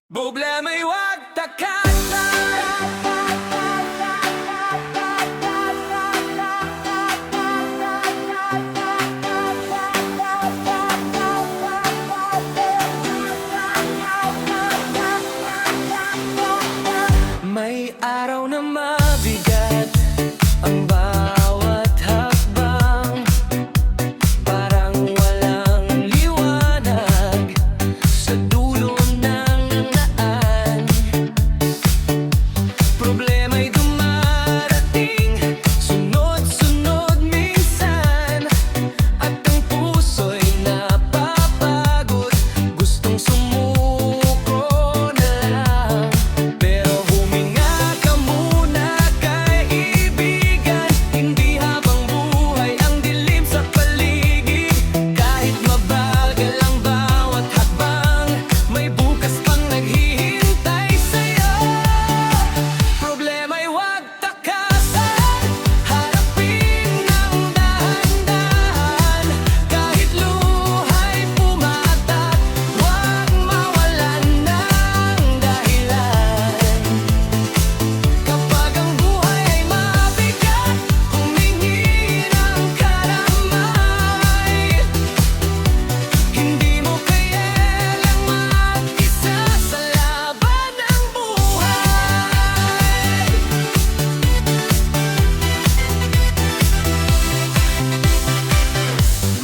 Problema'y huwag takasan. May araw na mabigat ang bawat hakbang, parang walang liwanag sa dulo ng daan. Problema'y dumarating, sunod-sunod minsan, at ang puso'y napapagod, gustong sumuko na lang. Pero huminga ka muna, kaibigan, hindi habang buhay ang dilim sa paligid. Kahit mabagal ang bawat hakbang, may bukas pang naghihintay sa'yo. Problema'y huwag takasan, harapin ng dahan-dahan. Kahit luha'y pumatak, huwag mawalan ng dahilan. Kapag ang buhay ay mabigat, humingi ng karamay. Hindi mo kailangang mag-isa sa laban ng buhay.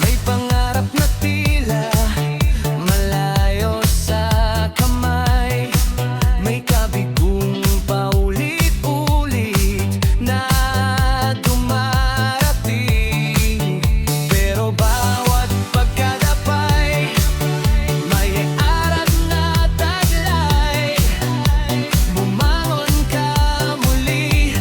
May pangarap na tila malayo sa kamay, may kabigong paulit-ulit na dumarating. Pero bawat pagkadapay, may aral na taglay. Bumangon ka muli,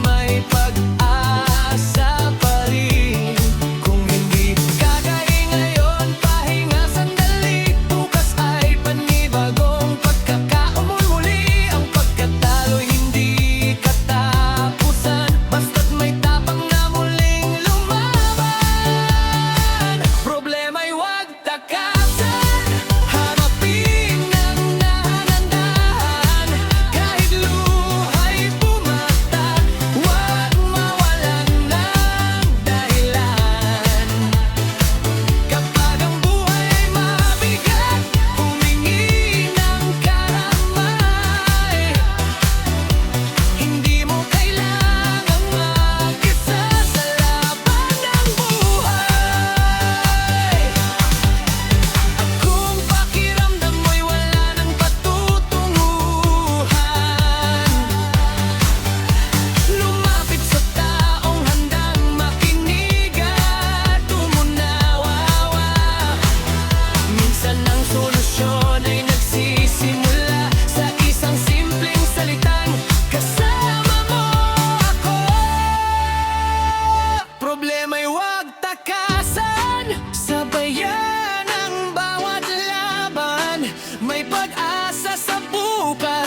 may pag-asa pa rin. Kung hindi kagaling ngayon, pahinga sandali. Bukas ay panibagong pagkakaumul muli. Ang pagkatalo'y hindi katapusan, basta't may tapang na muling lumaban. Problema'y huwag takasan, harapin ng dahan-dahan. Kahit luha'y pumatak, huwag mawalan ng dahilan. Kapag ang buhay ay mabigat, humingi ng karamay. Hindi mo kailangang mag-isa sa laban ng buhay. At kung pakiramdam mo'y wala ng patutunguhan, lumapit sa taong handang makinig at umunawa. Minsan ang solusyon ay nagsisimula sa isang simpleng salitang, kasama mo ako. Problema'y huwag takasan, sabayan ang bawat laban. May pag-asa sa bukas.